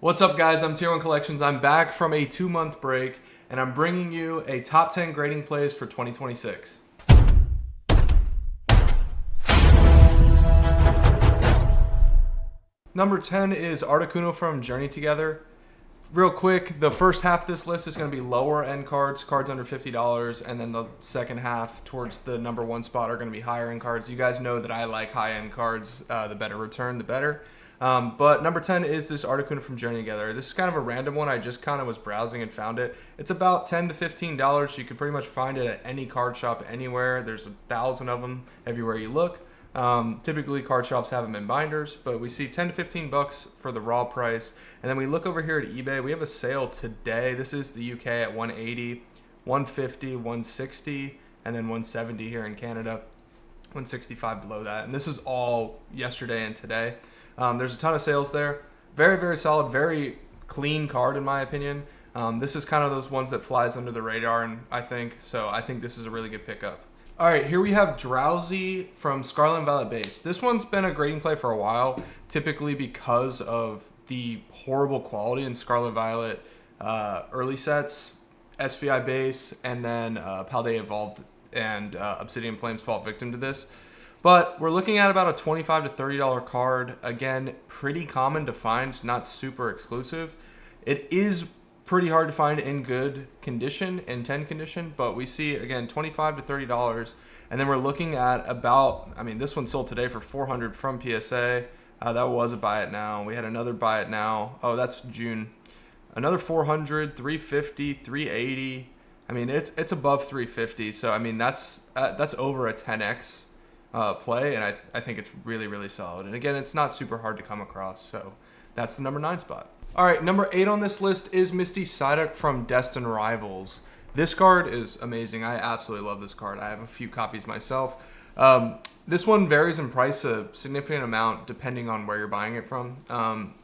What's up, guys? I'm Tier 1 Collections. I'm back from a 2-month break, and I'm bringing you a top 10 grading plays for 2026. Number 10 is Articuno from Journey Together. Real quick, the first half of this list is going to be lower end cards under $50, and then the second half towards the number one spot are going to be higher end cards. You guys know that I like high end cards. The better return, the better. But number 10 is this Articuno from Journey Together. This is kind of a random one. I just kind of was browsing and found it. It's about $10 to $15. You can pretty much find it at any card shop anywhere. There's 1,000 of them everywhere you look. Typically card shops have them in binders, but we see 10 to 15 bucks for the raw price. And then we look over here at eBay. We have a sale today. This is the UK at 180, 150, 160, and then 170 here in Canada. 165 below that. And this is all yesterday and today. There's a ton of sales there. Very, very solid, very clean card in my opinion. This is kind of those ones that flies under the radar, and I think this is a really good pickup. All right, here we have Drowsy from Scarlet and Violet base. This one's been a grading play for a while, typically because of the horrible quality in Scarlet Violet early sets, SVI base, and then Paldea Evolved and Obsidian Flames fall victim to this. But we're looking at about a $25 to $30 card. Again, pretty common to find, not super exclusive. It is pretty hard to find in good condition, in 10 condition, but we see, again, $25 to $30. And then we're looking at about, this one sold today for $400 from PSA. That was a buy it now. We had another buy it now. Oh, that's June. Another $400, $350, $380. It's above $350. So, that's over a 10x. Play, and I think it's really, really solid. And again, it's not super hard to come across, so that's the number 9 spot. All right, number 8 on this list is Misty Psyduck from Destined Rivals. This card is amazing. I absolutely love this card. I have a few copies myself. This one varies in price a significant amount depending on where you're buying it from.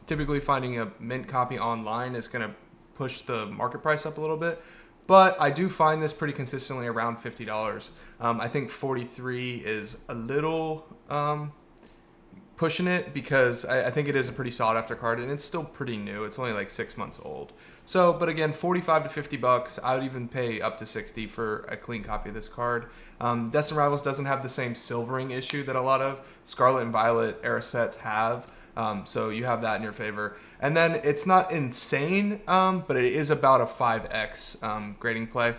Typically, finding a mint copy online is going to push the market price up a little bit. But I do find this pretty consistently around $50. I think 43 is a little pushing it because I think it is a pretty sought after card, and it's still pretty new. It's only like 6 months old. So, but again, 45 to 50 bucks. I would even pay up to 60 for a clean copy of this card. Destined Rivals doesn't have the same silvering issue that a lot of Scarlet and Violet era sets have. So you have that in your favor. And then it's not insane, but it is about a 5x grading play.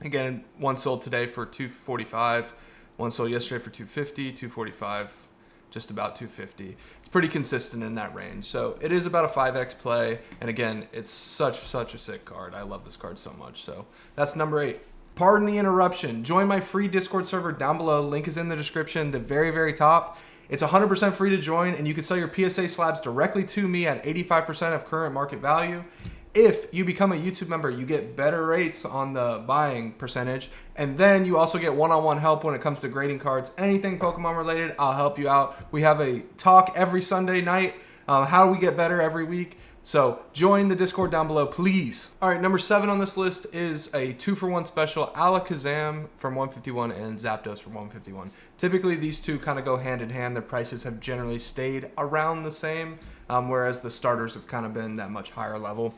Again, one sold today for $245, one sold yesterday for $250, $245, just about $250. It's pretty consistent in that range. So it is about a 5x play. And again, it's such a sick card. I love this card so much. So that's number 8. Pardon the interruption. Join my free Discord server down below. Link is in the description, the very, very top. It's 100% free to join, and you can sell your PSA slabs directly to me at 85% of current market value. If you become a YouTube member, you get better rates on the buying percentage, and then you also get one-on-one help when it comes to grading cards. Anything Pokemon related, I'll help you out. We have a talk every Sunday night, how do we get better every week. So join the Discord down below, please. All right, number 7 on this list is a 2-for-1 special, Alakazam from 151 and Zapdos from 151. Typically, these two kind of go hand in hand. Their prices have generally stayed around the same, whereas the starters have kind of been that much higher level.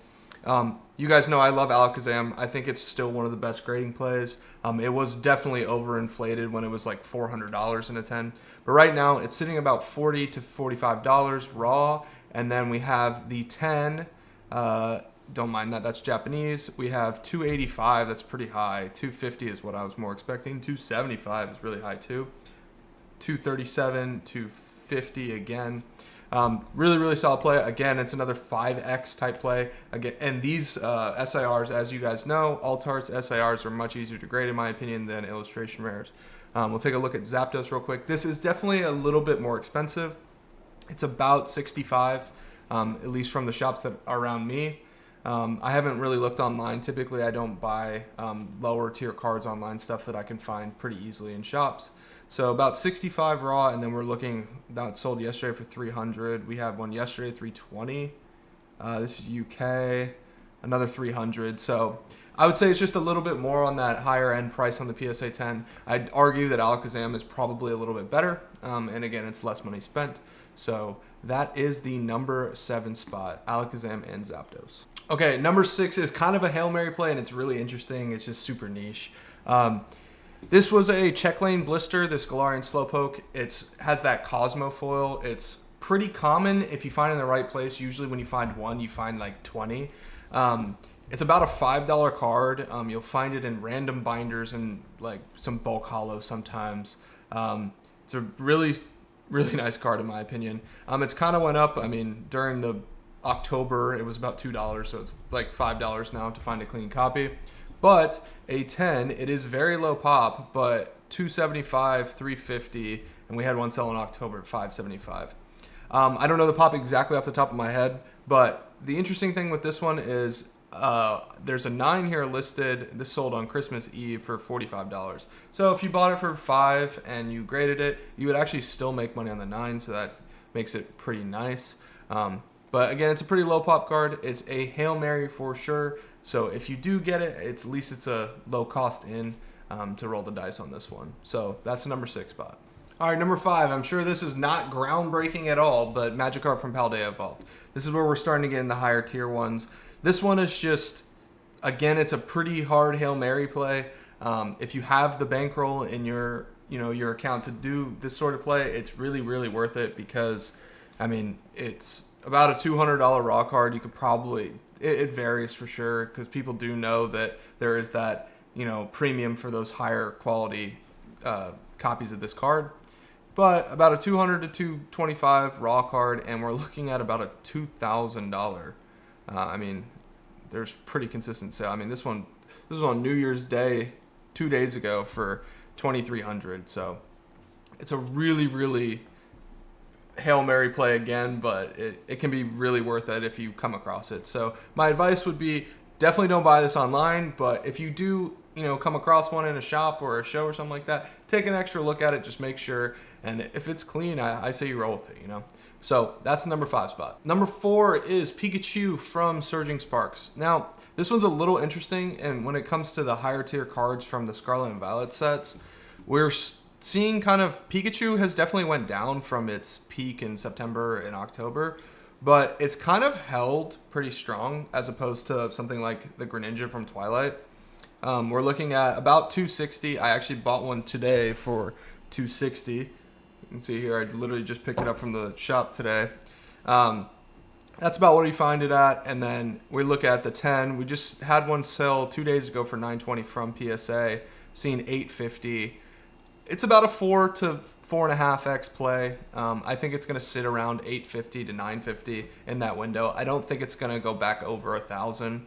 You guys know I love Alakazam. I think it's still one of the best grading plays. It was definitely overinflated when it was like $400 in a 10. But right now, it's sitting about $40 to $45 raw. And then we have the 10, don't mind that, that's Japanese. We have 285, that's pretty high. 250 is what I was more expecting. 275 is really high too. 237, 250 again. Really, really solid play. Again, it's another 5x type play. Again, and these SIRs, as you guys know, Altarts SIRs are much easier to grade in my opinion than illustration rares. We'll take a look at Zapdos real quick. This is definitely a little bit more expensive. It's about 65, at least from the shops that are around me. I haven't really looked online. Typically, I don't buy lower tier cards online, stuff that I can find pretty easily in shops. So about 65 raw, and then we're looking, that sold yesterday for 300. We had one yesterday, 320. This is UK, another 300. So I would say it's just a little bit more on that higher end price on the PSA 10. I'd argue that Alakazam is probably a little bit better, and again, it's less money spent. So that is the number 7 spot, Alakazam and Zapdos. Okay, number 6 is kind of a Hail Mary play, and it's really interesting. It's just super niche. This was a check lane blister, this Galarian Slowpoke. It has that Cosmo foil. It's pretty common if you find it in the right place. Usually when you find one, you find like 20. It's about a $5 card. You'll find it in random binders and like some bulk hollow sometimes. It's a really nice card in my opinion. It's kind of went up. I mean, during the October, it was about $2, so it's like $5 now to find a clean copy. But a 10, it is very low pop, but $275, $350, and we had one sell in October at $575. I don't know the pop exactly off the top of my head, but the interesting thing with this one is there's a 9 here listed. This sold on Christmas Eve for $45. So if you bought it for $5 and you graded it, you would actually still make money on the 9, so that makes it pretty nice. But again, it's a pretty low pop card. It's a Hail Mary for sure. So if you do get it, at least it's a low cost in to roll the dice on this one. So that's the number 6 spot. All right, number 5. I'm sure this is not groundbreaking at all, but Magikarp from Paldea Evolved. This is where we're starting to get in the higher tier ones. This one is just, again, it's a pretty hard Hail Mary play. If you have the bankroll in your account to do this sort of play, it's really worth it because, I mean, it's about a $200 raw card. You could probably, it varies for sure because people do know that there is that, premium for those higher quality copies of this card. But about a $200 to $225 raw card, and we're looking at about a $2,000. I mean, there's pretty consistent sale. I mean, this was on New Year's Day 2 days ago for $2,300. So it's a really Hail Mary play again, but it can be really worth it if you come across it. So my advice would be definitely don't buy this online, but if you do, come across one in a shop or a show or something like that, take an extra look at it, just make sure. And if it's clean, I say you roll with it, So that's the number 5 spot. Number 4 is Pikachu from Surging Sparks. Now, this one's a little interesting, and when it comes to the higher tier cards from the Scarlet and Violet sets, we're seeing kind of Pikachu has definitely went down from its peak in September and October, but it's kind of held pretty strong as opposed to something like the Greninja from Twilight. We're looking at about $260. I actually bought one today for $260. You can see here, I literally just picked it up from the shop today. That's about what we find it at. And then we look at the 10. We just had one sell 2 days ago for $920 from PSA, seeing $850. It's about a 4 to 4.5x play. I think it's going to sit around $850 to $950 in that window. I don't think it's going to go back over 1,000.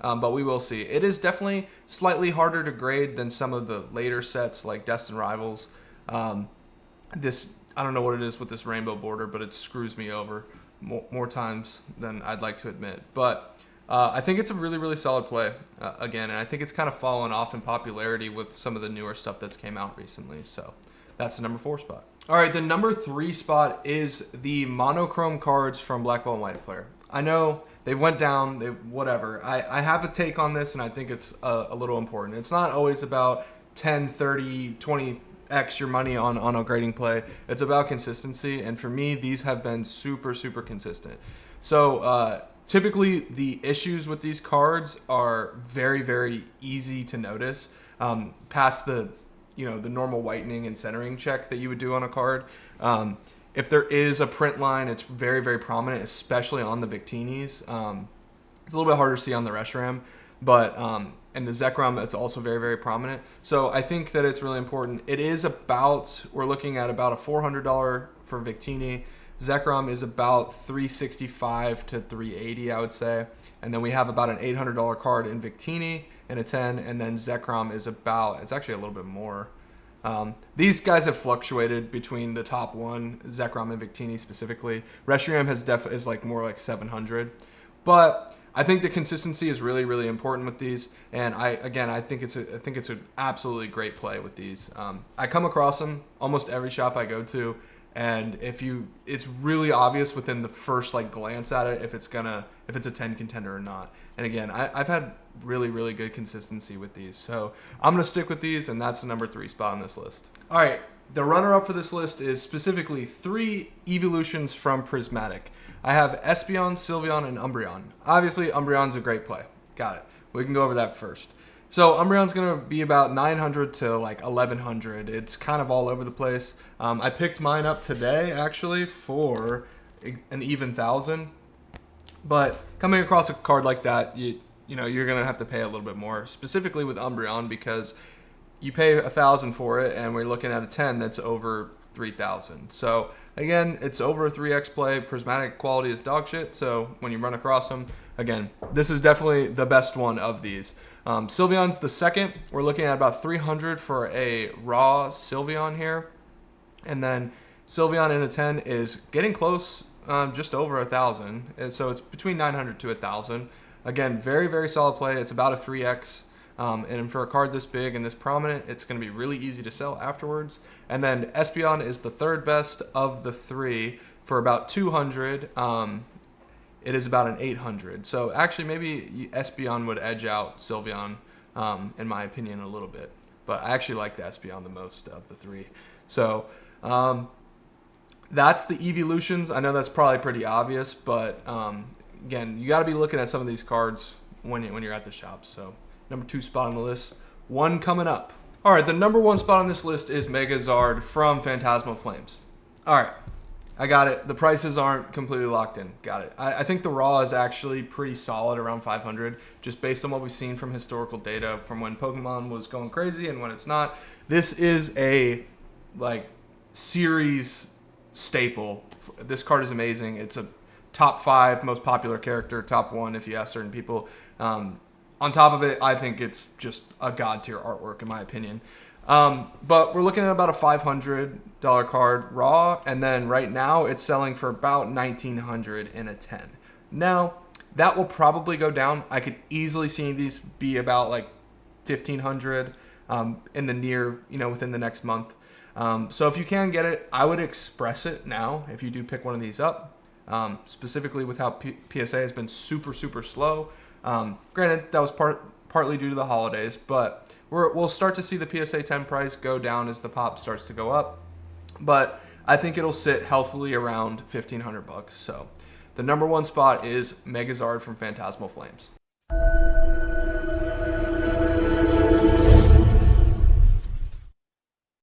But we will see. It is definitely slightly harder to grade than some of the later sets like Destined Rivals. I don't know what it is with this rainbow border, but it screws me over more times than I'd like to admit. But I think it's a really solid play again, and I think it's kind of fallen off in popularity with some of the newer stuff that's came out recently. So that's the number 4 spot. All right, the number 3 spot is the Monochrome cards from Black Ball and White Flare. I know they went down, whatever. I have a take on this, and I think it's a little important. It's not always about 10, 30, 20x your money on a grading play. It's about consistency, and for me, these have been super consistent. So typically, the issues with these cards are very easy to notice. Past the normal whitening and centering check that you would do on a card. If there is a print line, it's very prominent, especially on the Victinis. It's a little bit harder to see on the Reshiram, but and the Zekrom, it's also very prominent. So I think that it's really important. It is we're looking at about a $400 for Victini. Zekrom is about $365 to $380, I would say. And then we have about an $800 card in Victini and a 10, and then Zekrom is it's actually a little bit more. These guys have fluctuated between the top one, Zekrom and Victini specifically. Reshiram is like more like 700, but I think the consistency is really important with these, and I think it's an absolutely great play with these. I come across them almost every shop I go to, and it's really obvious within the first glance at it if it's a 10 contender or not. And again, I've had really good consistency with these, so I'm gonna stick with these, and that's the number 3 spot on this list. All right, The runner-up for this list is specifically 3 Eeveelutions from Prismatic. I have Espeon, Sylveon, and Umbreon. Obviously, Umbreon's a great play. Got it. We can go over that first. So Umbreon's going to be about 900 to like 1100. It's kind of all over the place. I picked mine up today, actually, for an even 1,000. But coming across a card like that, you know, you're going to have to pay a little bit more, specifically with Umbreon, because you pay 1,000 for it, and we're looking at a 10 that's over 3,000. So again, it's over a 3x play. Prismatic quality is dog shit, so when you run across them, again, this is definitely the best one of these. Sylveon's the second. We're looking at about 300 for a raw Sylveon here. And then Sylveon in a 10 is getting close, just over 1,000. And so it's between 900 to 1,000. Again, very, very solid play. It's about a 3x. And for a card this big and this prominent, it's going to be really easy to sell afterwards. And then Espeon is the third best of the 3 for about 200. It is about an 800. So actually, maybe Espeon would edge out Sylveon, in my opinion, a little bit. But I actually like the Espeon the most of the 3. So that's the Eeveelutions. I know that's probably pretty obvious, but again, you got to be looking at some of these cards when you're at the shop. So number 2 spot on the list. 1 coming up. All right, the number 1 spot on this list is Megazard from Phantasmal Flames. All right, I got it. The prices aren't completely locked in. Got it. I think the raw is actually pretty solid around 500, just based on what we've seen from historical data from when Pokemon was going crazy and when it's not. This is a series staple. This card is amazing. It's a top 5 most popular character, top 1 if you ask certain people. On top of it, I think it's just a god tier artwork in my opinion. But we're looking at about a $500 card raw, and then right now it's selling for about $1,900 in a 10. Now that will probably go down. I could easily see these be about like $1,500 in the near, within the next month. So if you can get it, I would express it now if you do pick one of these up. Specifically with how PSA has been super, super slow. Granted, that was partly due to the holidays, but we'll start to see the PSA 10 price go down as the pop starts to go up. But I think it'll sit healthily around $1,500. So the number 1 spot is Megazard from Phantasmal Flames.